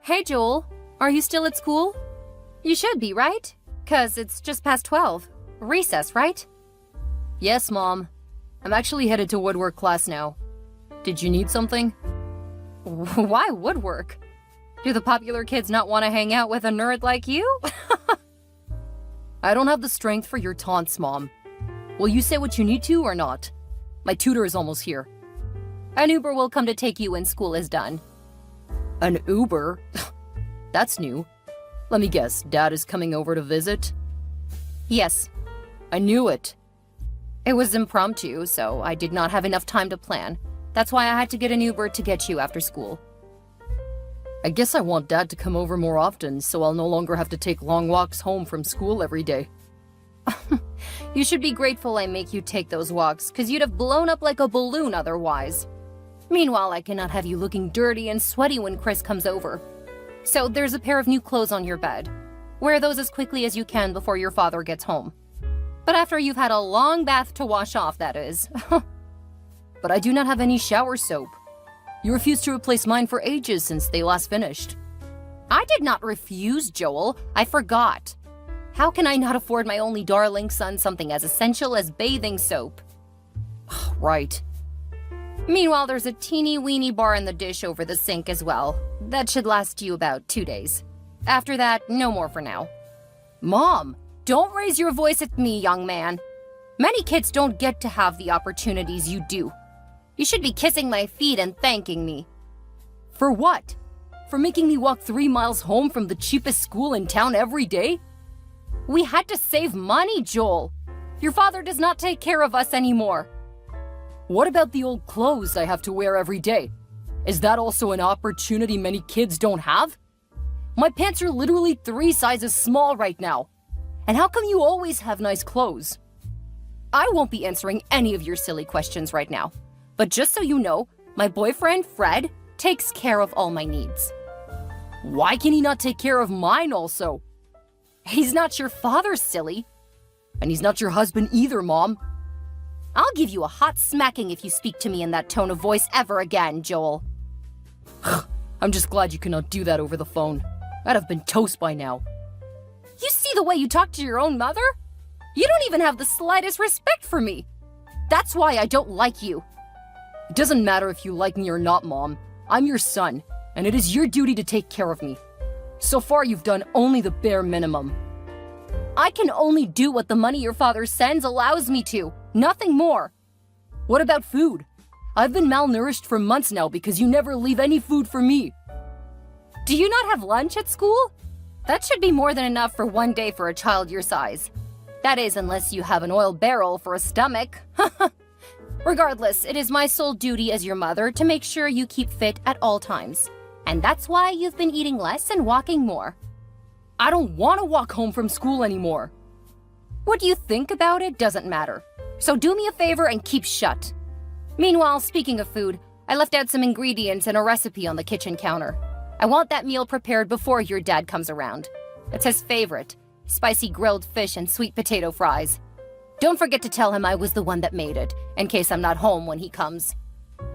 Hey, Joel. Are you still at school? You should be, right? 'Cause it's just past 12. Recess, right? Yes, Mom. I'm actually headed to woodwork class now. Did you need something? Why woodwork? Do the popular kids not want to hang out with a nerd like you? I don't have the strength for your taunts, Mom. Will you say what you need to or not? My tutor is almost here. An Uber will come to take you when school is done. An Uber? That's new. Let me guess, Dad is coming over to visit? Yes. I knew it. It was impromptu, so I did not have enough time to plan. That's why I had to get an Uber to get you after school. I guess I want Dad to come over more often, so I'll no longer have to take long walks home from school every day. You should be grateful I make you take those walks, 'cause you'd have blown up like a balloon otherwise. Meanwhile, I cannot have you looking dirty and sweaty when Chris comes over. So there's a pair of new clothes on your bed. Wear those as quickly as you can before your father gets home. But after you've had a long bath to wash off, that is. But I do not have any shower soap. You refused to replace mine for ages since they last finished. I did not refuse, Joel. I forgot. How can I not afford my only darling son something as essential as bathing soap? Right. Meanwhile, there's a teeny-weeny bar in the dish over the sink as well. That should last you about 2 days. After that, no more for now. Mom, don't raise your voice at me, young man. Many kids don't get to have the opportunities you do. You should be kissing my feet and thanking me. For what? For making me walk 3 miles home from the cheapest school in town every day? We had to save money, Joel. Your father does not take care of us anymore. What about the old clothes I have to wear every day? Is that also an opportunity many kids don't have? My pants are literally 3 sizes small right now. And how come you always have nice clothes? I won't be answering any of your silly questions right now. But just so you know, my boyfriend, Fred, takes care of all my needs. Why can he not take care of mine also? He's not your father, silly. And he's not your husband either, Mom. I'll give you a hot smacking if you speak to me in that tone of voice ever again, Joel. I'm just glad you cannot do that over the phone. I'd have been toast by now. You see the way you talk to your own mother? You don't even have the slightest respect for me. That's why I don't like you. It doesn't matter if you like me or not, Mom. I'm your son, and it is your duty to take care of me. So far, you've done only the bare minimum. I can only do what the money your father sends allows me to. Nothing more. What about food? I've been malnourished for months now because you never leave any food for me. Do you not have lunch at school? That should be more than enough for 1 day for a child your size. That is, unless you have an oil barrel for a stomach. Regardless, it is my sole duty as your mother to make sure you keep fit at all times. And that's why you've been eating less and walking more. I don't want to walk home from school anymore. What you think about it doesn't matter. So do me a favor and keep shut. Meanwhile, speaking of food, I left out some ingredients and a recipe on the kitchen counter. I want that meal prepared before your dad comes around. It's his favorite, spicy grilled fish and sweet potato fries. Don't forget to tell him I was the one that made it, in case I'm not home when he comes.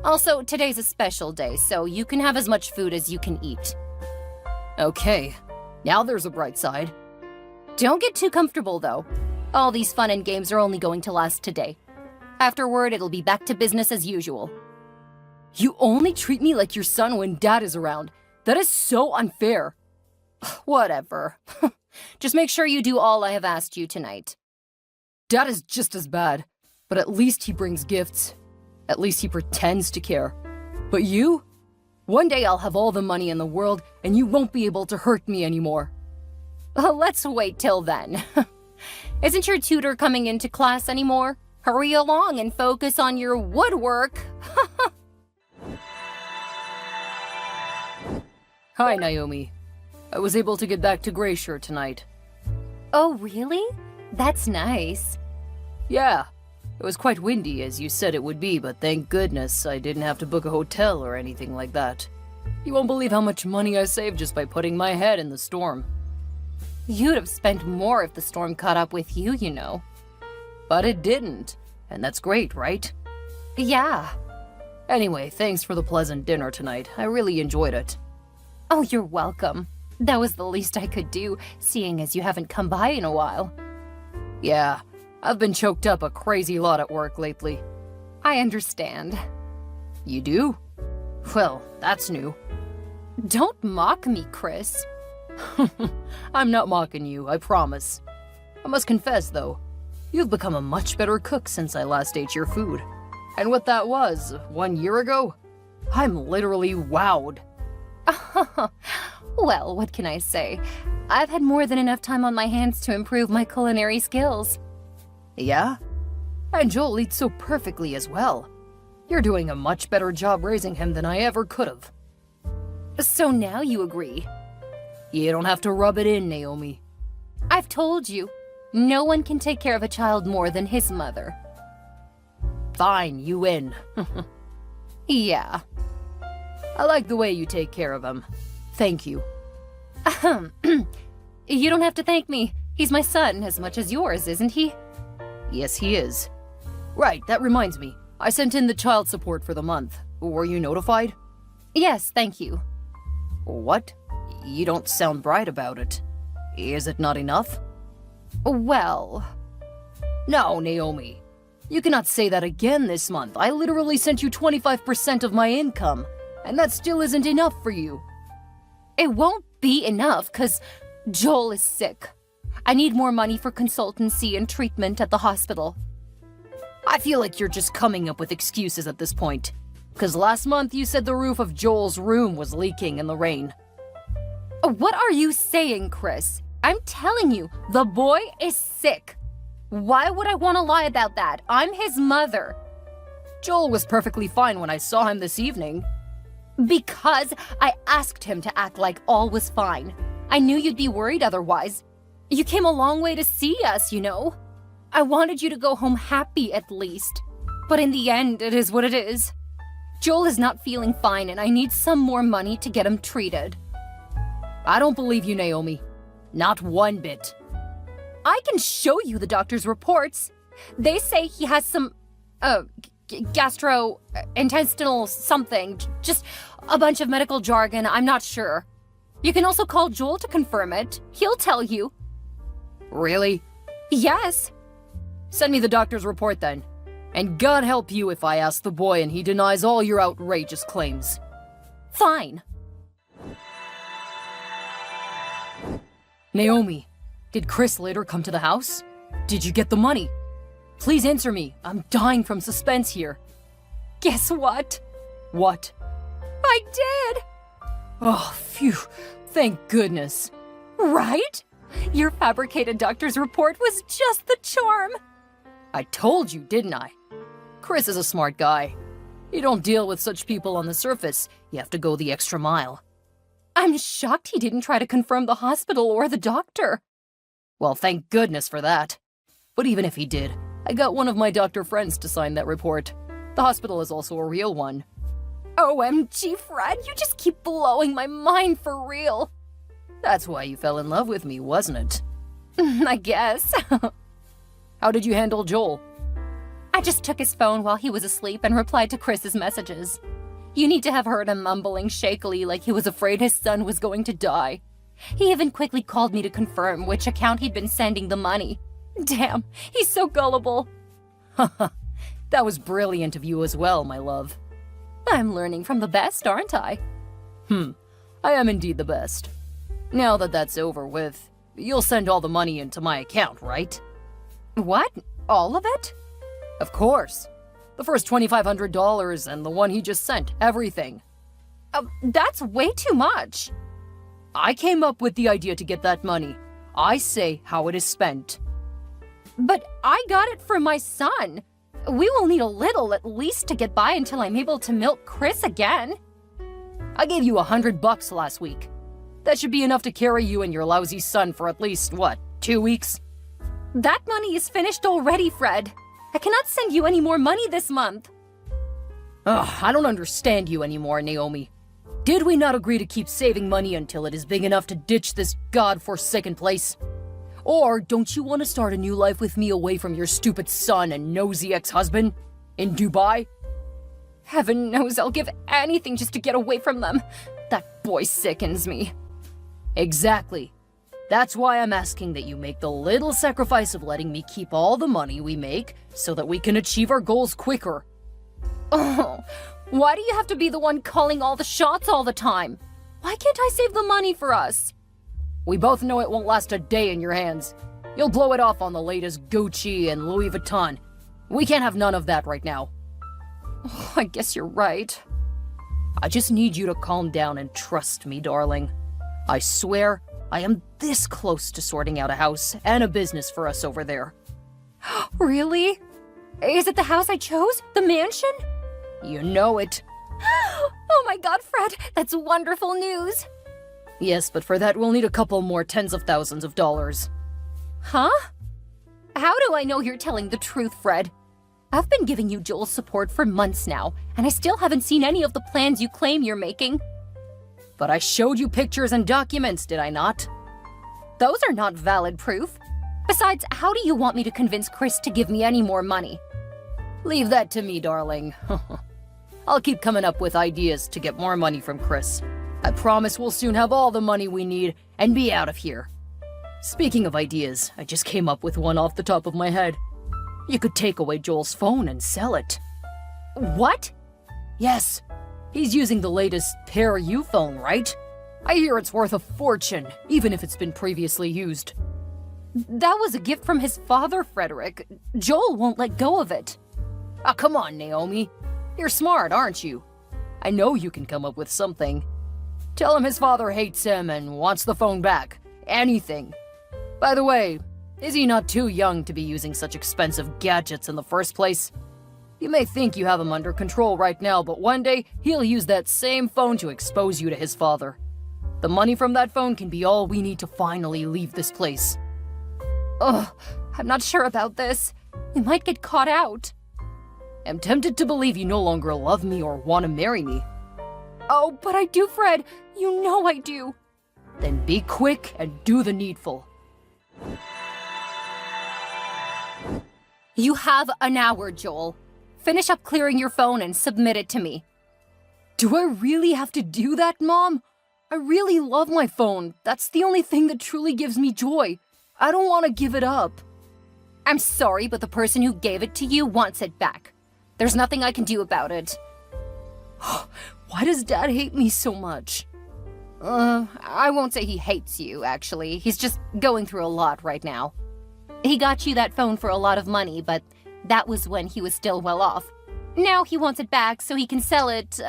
Also, today's a special day, so you can have as much food as you can eat. Okay, now there's a bright side. Don't get too comfortable, though. All these fun and games are only going to last today. Afterward, it'll be back to business as usual. You only treat me like your son when Dad is around. That is so unfair. Whatever. Just make sure you do all I have asked you tonight. Dad is just as bad, but at least he brings gifts. At least he pretends to care. But you? One day I'll have all the money in the world, and you won't be able to hurt me anymore. Let's wait till then. Isn't your tutor coming into class anymore? Hurry along and focus on your woodwork. Hi, Naomi. I was able to get back to Grayshire tonight. Oh, really? That's nice. Yeah. It was quite windy, as you said it would be, but thank goodness I didn't have to book a hotel or anything like that. You won't believe how much money I saved just by putting my head in the storm. You'd have spent more if the storm caught up with you, you know. But it didn't, and that's great, right? Yeah. Anyway, thanks for the pleasant dinner tonight. I really enjoyed it. Oh, you're welcome. That was the least I could do, seeing as you haven't come by in a while. Yeah, I've been choked up a crazy lot at work lately. I understand. You do? Well, that's new. Don't mock me, Chris. I'm not mocking you, I promise. I must confess, though, you've become a much better cook since I last ate your food. And what that was, 1 year ago? I'm literally wowed. Well, what can I say? I've had more than enough time on my hands to improve my culinary skills. Yeah? And Joel eats so perfectly as well. You're doing a much better job raising him than I ever could have. So now you agree? You don't have to rub it in, Naomi. I've told you, no one can take care of a child more than his mother. Fine, you win. Yeah. I like the way you take care of him. Thank you. You don't have to thank me. He's my son as much as yours, isn't he? Yes, he is. Right, that reminds me. I sent in the child support for the month. Were you notified? Yes, thank you. What? You don't sound bright about it. Is it not enough? Well... No, Naomi. You cannot say that again this month. I literally sent you 25% of my income, and that still isn't enough for you. It won't be enough, 'cause Joel is sick. I need more money for consultancy and treatment at the hospital. I feel like you're just coming up with excuses at this point. 'Cause last month you said the roof of Joel's room was leaking in the rain. What are you saying, Chris? I'm telling you, the boy is sick. Why would I want to lie about that? I'm his mother. Joel was perfectly fine when I saw him this evening. Because I asked him to act like all was fine. I knew you'd be worried otherwise. You came a long way to see us, you know. I wanted you to go home happy at least. But in the end, it is what it is. Joel is not feeling fine and I need some more money to get him treated. I don't believe you, Naomi. Not one bit. I can show you the doctor's reports. They say he has some, gastrointestinal something. Just a bunch of medical jargon, I'm not sure. You can also call Joel to confirm it. He'll tell you. Really? Yes. Send me the doctor's report then. And God help you if I ask the boy and he denies all your outrageous claims. Fine. Naomi, did Chris later come to the house? Did you get the money? Please answer me. I'm dying from suspense here. Guess what? What? I did! Oh, phew. Thank goodness. Right? Your fabricated doctor's report was just the charm. I told you, didn't I? Chris is a smart guy. You don't deal with such people on the surface. You have to go the extra mile. I'm shocked he didn't try to confirm the hospital or the doctor. Well, thank goodness for that. But even if he did, I got one of my doctor friends to sign that report. The hospital is also a real one. OMG, Fred, you just keep blowing my mind for real. That's why you fell in love with me, wasn't it? I guess. How did you handle Joel? I just took his phone while he was asleep and replied to Chris's messages. You need to have heard him mumbling shakily like he was afraid his son was going to die. He even quickly called me to confirm which account he'd been sending the money. Damn, he's so gullible. Haha, that was brilliant of you as well, my love. I'm learning from the best, aren't I? I am indeed the best. Now that that's over with, you'll send all the money into my account, right? What? All of it? Of course. The first $2,500 and the one he just sent, everything. That's way too much. I came up with the idea to get that money. I say how it is spent. But I got it for my son. We will need a little at least to get by until I'm able to milk Chris again. I gave you $100 last week. That should be enough to carry you and your lousy son for at least, 2 weeks? That money is finished already, Fred. I cannot send you any more money this month. Ugh, I don't understand you anymore, Naomi. Did we not agree to keep saving money until it is big enough to ditch this god-forsaken place? Or don't you want to start a new life with me away from your stupid son and nosy ex-husband? In Dubai? Heaven knows I'll give anything just to get away from them. That boy sickens me. Exactly. That's why I'm asking that you make the little sacrifice of letting me keep all the money we make so that we can achieve our goals quicker. Oh, why do you have to be the one calling all the shots all the time? Why can't I save the money for us? We both know it won't last a day in your hands. You'll blow it off on the latest Gucci and Louis Vuitton. We can't have none of that right now. Oh, I guess you're right. I just need you to calm down and trust me, darling. I swear, I am this close to sorting out a house and a business for us over there. Really? Is it the house I chose? The mansion? You know it. Oh my god, Fred, that's wonderful news. Yes, but for that we'll need a couple more tens of thousands of dollars. Huh? How do I know you're telling the truth, Fred? I've been giving you Joel's support for months now, and I still haven't seen any of the plans you claim you're making. But I showed you pictures and documents, did I not? Those are not valid proof. Besides, how do you want me to convince Chris to give me any more money? Leave that to me, darling. I'll keep coming up with ideas to get more money from Chris. I promise we'll soon have all the money we need and be out of here. Speaking of ideas, I just came up with one off the top of my head. You could take away Joel's phone and sell it. What? Yes. He's using the latest Pear U phone, right? I hear it's worth a fortune, even if it's been previously used. That was a gift from his father, Frederick. Joel won't let go of it. Ah, come on, Naomi. You're smart, aren't you? I know you can come up with something. Tell him his father hates him and wants the phone back. Anything. By the way, is he not too young to be using such expensive gadgets in the first place? You may think you have him under control right now, but one day he'll use that same phone to expose you to his father. The money from that phone can be all we need to finally leave this place. Ugh, I'm not sure about this. We might get caught out. I'm tempted to believe you no longer love me or want to marry me. Oh, but I do, Fred. You know I do. Then be quick and do the needful. You have an hour, Joel. Finish up clearing your phone and submit it to me. Do I really have to do that, Mom? I really love my phone. That's the only thing that truly gives me joy. I don't want to give it up. I'm sorry, but the person who gave it to you wants it back. There's nothing I can do about it. Why does Dad hate me so much? I won't say he hates you, actually. He's just going through a lot right now. He got you that phone for a lot of money, but that was when he was still well off. Now he wants it back so he can sell it,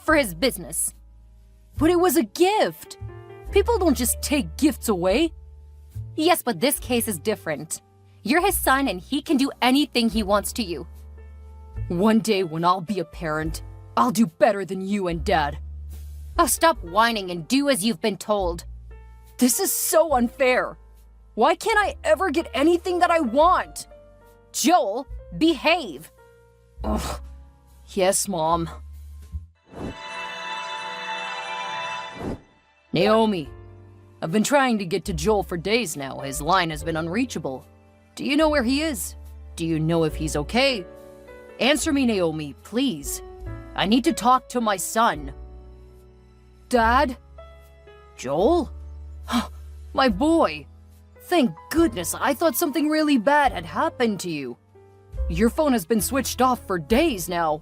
for his business. But it was a gift. People don't just take gifts away. Yes, but this case is different. You're his son and he can do anything he wants to you. One day when I'll be a parent, I'll do better than you and Dad. Oh, stop whining and do as you've been told. This is so unfair. Why can't I ever get anything that I want? Joel, behave. Ugh. Yes, Mom. Naomi, I've been trying to get to Joel for days now. His line has been unreachable. Do you know where he is? Do you know if he's okay? Answer me, Naomi, please. I need to talk to my son. Dad? Joel? My boy. Thank goodness, I thought something really bad had happened to you. Your phone has been switched off for days now.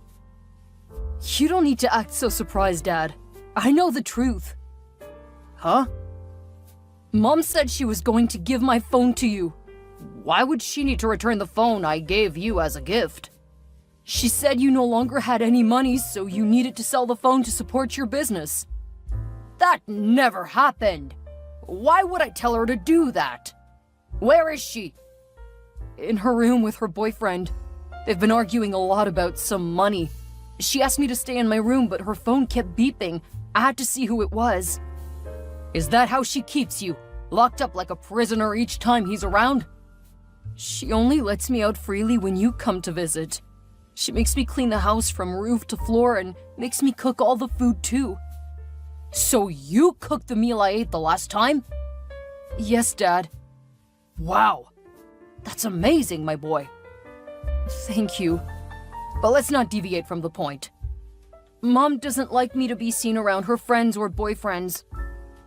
You don't need to act so surprised, Dad. I know the truth. Huh? Mom said she was going to give my phone to you. Why would she need to return the phone I gave you as a gift? She said you no longer had any money, so you needed to sell the phone to support your business. That never happened. Why would I tell her to do that? Where is she? In her room with her boyfriend. They've been arguing a lot about some money. She asked me to stay in my room, but her phone kept beeping. I had to see who it was. Is that how she keeps you? Locked up like a prisoner each time he's around? She only lets me out freely when you come to visit. She makes me clean the house from roof to floor and makes me cook all the food too. So you cooked the meal I ate the last time? Yes, Dad. Wow. That's amazing, my boy. Thank you. But let's not deviate from the point. Mom doesn't like me to be seen around her friends or boyfriends.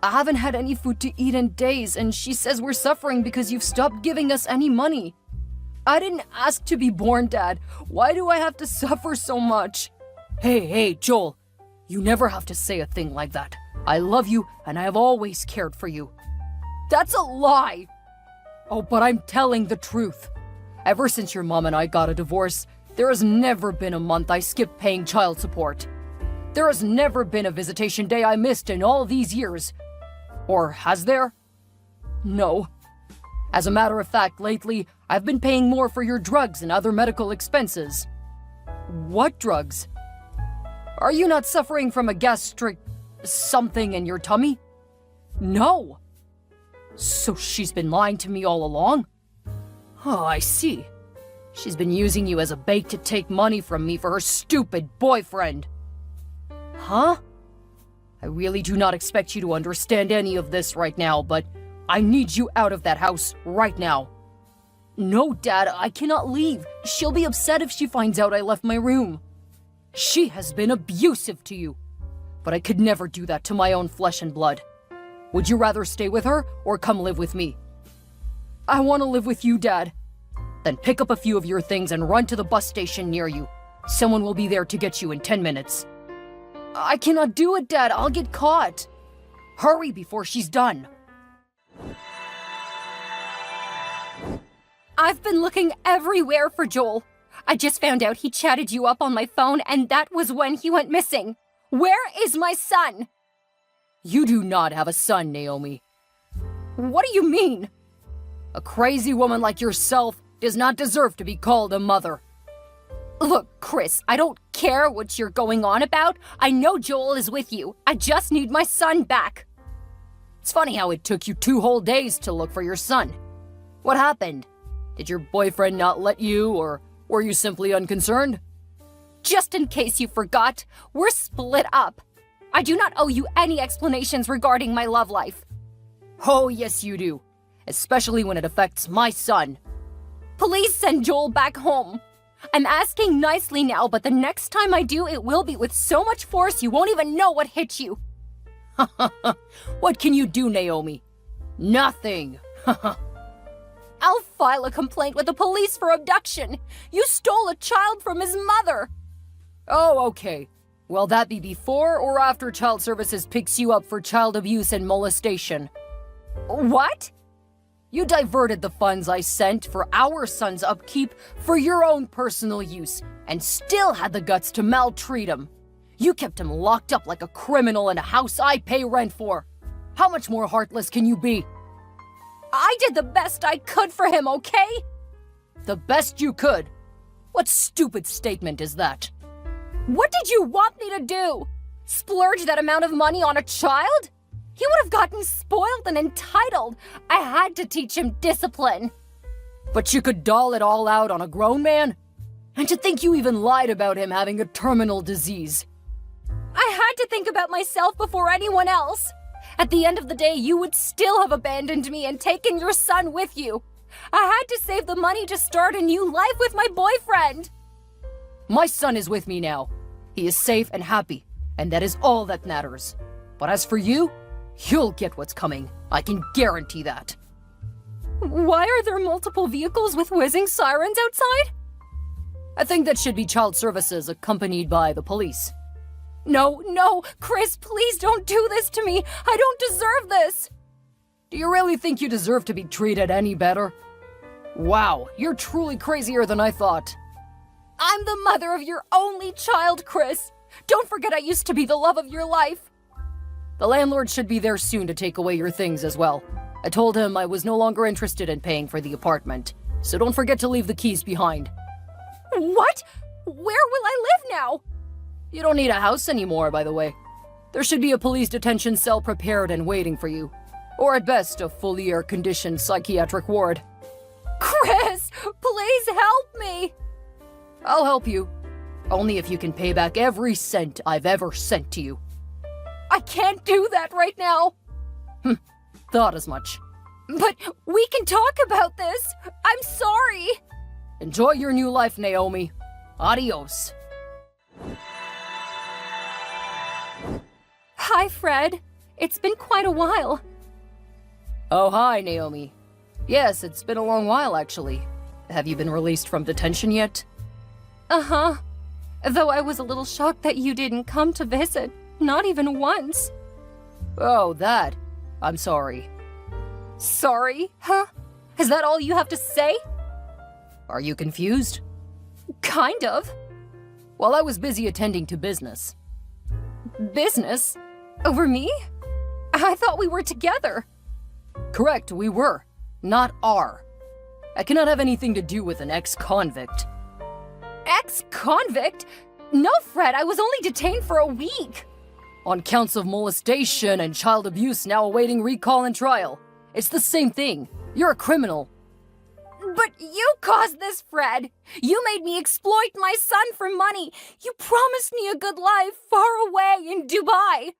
I haven't had any food to eat in days, and she says we're suffering because you've stopped giving us any money. I didn't ask to be born, Dad. Why do I have to suffer so much? Hey, Joel. You never have to say a thing like that. I love you, and I have always cared for you. That's a lie! Oh, but I'm telling the truth. Ever since your mom and I got a divorce, there has never been a month I skipped paying child support. There has never been a visitation day I missed in all these years. Or has there? No. As a matter of fact, lately, I've been paying more for your drugs and other medical expenses. What drugs? Are you not suffering from a gastric something in your tummy? No. So she's been lying to me all along? Oh, I see. She's been using you as a bait to take money from me for her stupid boyfriend. Huh? I really do not expect you to understand any of this right now, but I need you out of that house right now. No, Dad, I cannot leave. She'll be upset if she finds out I left my room. She has been abusive to you. But I could never do that to my own flesh and blood. Would you rather stay with her or come live with me? I want to live with you, Dad. Then pick up a few of your things and run to the bus station near you. Someone will be there to get you in 10 minutes. I cannot do it, Dad. I'll get caught. Hurry before she's done. I've been looking everywhere for Joel. I just found out he chatted you up on my phone, and that was when he went missing. Where is my son? You do not have a son, Naomi. What do you mean? A crazy woman like yourself does not deserve to be called a mother. Look, Chris, I don't care what you're going on about. I know Joel is with you. I just need my son back. It's funny how it took you 2 whole days to look for your son. What happened? Did your boyfriend not let you, or were you simply unconcerned? Just in case you forgot, we're split up. I do not owe you any explanations regarding my love life. Oh, yes you do. Especially when it affects my son. Please send Joel back home. I'm asking nicely now, but the next time I do, it will be with so much force you won't even know what hit you. What can you do, Naomi? Nothing. I'll file a complaint with the police for abduction. You stole a child from his mother. Oh, okay. Will that be before or after Child Services picks you up for child abuse and molestation? What? You diverted the funds I sent for our son's upkeep for your own personal use and still had the guts to maltreat him. You kept him locked up like a criminal in a house I pay rent for. How much more heartless can you be? I did the best I could for him, okay? The best you could? What stupid statement is that? What did you want me to do? Splurge that amount of money on a child? He would have gotten spoiled and entitled. I had to teach him discipline. But you could doll it all out on a grown man? And to think you even lied about him having a terminal disease. I had to think about myself before anyone else. At the end of the day, you would still have abandoned me and taken your son with you. I had to save the money to start a new life with my boyfriend. My son is with me now. He is safe and happy, and that is all that matters. But as for you, you'll get what's coming. I can guarantee that. Why are there multiple vehicles with whizzing sirens outside? I think that should be Child Services accompanied by the police. No, Chris, please don't do this to me. I don't deserve this. Do you really think you deserve to be treated any better? Wow, you're truly crazier than I thought. I'm the mother of your only child, Chris. Don't forget I used to be the love of your life. The landlord should be there soon to take away your things as well. I told him I was no longer interested in paying for the apartment, so don't forget to leave the keys behind. What? Where will I live now? You don't need a house anymore, by the way. There should be a police detention cell prepared and waiting for you. Or at best, a fully air-conditioned psychiatric ward. Chris, please help me! I'll help you. Only if you can pay back every cent I've ever sent to you. I can't do that right now. Thought as much. But we can talk about this. I'm sorry. Enjoy your new life, Naomi. Adios. Hi, Fred. It's been quite a while. Oh, hi, Naomi. Yes, it's been a long while, actually. Have you been released from detention yet? Uh-huh. Though I was a little shocked that you didn't come to visit. Not even once. Oh, that. I'm sorry. Sorry, huh? Is that all you have to say? Are you confused? Kind of. Well, I was busy attending to business. Business? Over me? I thought we were together. Correct, we were. Not are. I cannot have anything to do with an ex-convict. Ex-convict? No, Fred, I was only detained for a week. On counts of molestation and child abuse now awaiting recall and trial. It's the same thing. You're a criminal. But you caused this, Fred. You made me exploit my son for money. You promised me a good life far away in Dubai.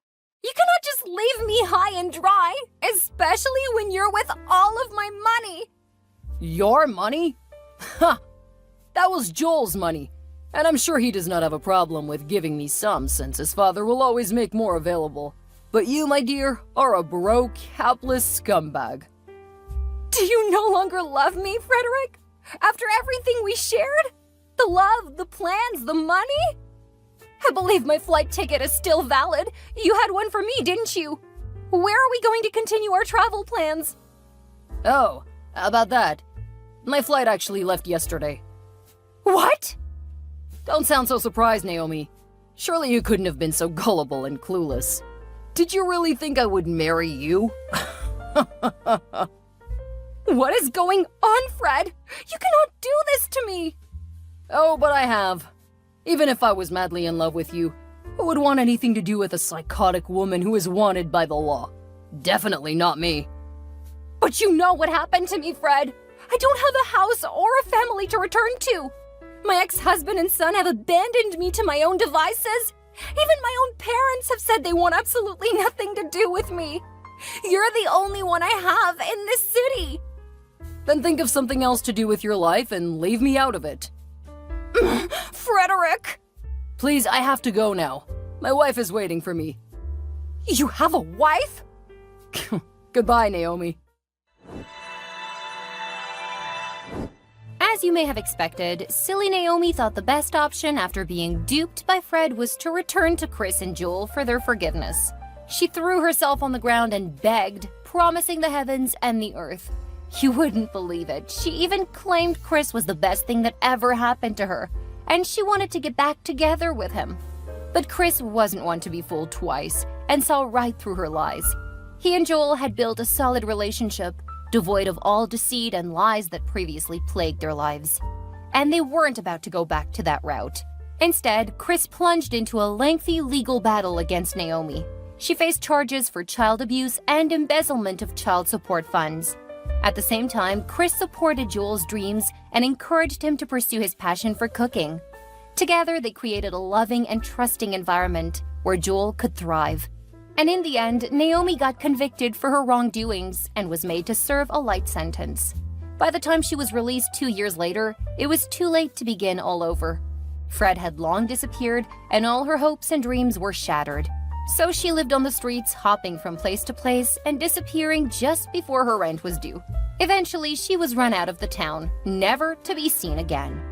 You cannot just leave me high and dry, especially when you're with all of my money. Your money? Ha! That was Joel's money. And I'm sure he does not have a problem with giving me some, since his father will always make more available. But you, my dear, are a broke, hapless scumbag. Do you no longer love me, Frederick? After everything we shared? The love, the plans, the money? I believe my flight ticket is still valid. You had one for me, didn't you? Where are we going to continue our travel plans? Oh, about that. My flight actually left yesterday. What? Don't sound so surprised, Naomi. Surely you couldn't have been so gullible and clueless. Did you really think I would marry you? What is going on, Fred? You cannot do this to me! Oh, but I have. Even if I was madly in love with you, who would want anything to do with a psychotic woman who is wanted by the law? Definitely not me. But you know what happened to me, Fred. I don't have a house or a family to return to. My ex-husband and son have abandoned me to my own devices. Even my own parents have said they want absolutely nothing to do with me. You're the only one I have in this city. Then think of something else to do with your life and leave me out of it. Frederick! Please, I have to go now. My wife is waiting for me. You have a wife? Goodbye, Naomi. As you may have expected, silly Naomi thought the best option after being duped by Fred was to return to Chris and Joel for their forgiveness. She threw herself on the ground and begged, promising the heavens and the earth. You wouldn't believe it. She even claimed Chris was the best thing that ever happened to her, and she wanted to get back together with him. But Chris wasn't one to be fooled twice, and saw right through her lies. He and Joel had built a solid relationship, devoid of all deceit and lies that previously plagued their lives. And they weren't about to go back to that route. Instead, Chris plunged into a lengthy legal battle against Naomi. She faced charges for child abuse and embezzlement of child support funds. At the same time, Chris supported Joel's dreams and encouraged him to pursue his passion for cooking. Together, they created a loving and trusting environment where Joel could thrive. And in the end, Naomi got convicted for her wrongdoings and was made to serve a light sentence. By the time she was released 2 years later, it was too late to begin all over. Fred had long disappeared, and all her hopes and dreams were shattered. So she lived on the streets, hopping from place to place and disappearing just before her rent was due. Eventually, she was run out of the town, never to be seen again.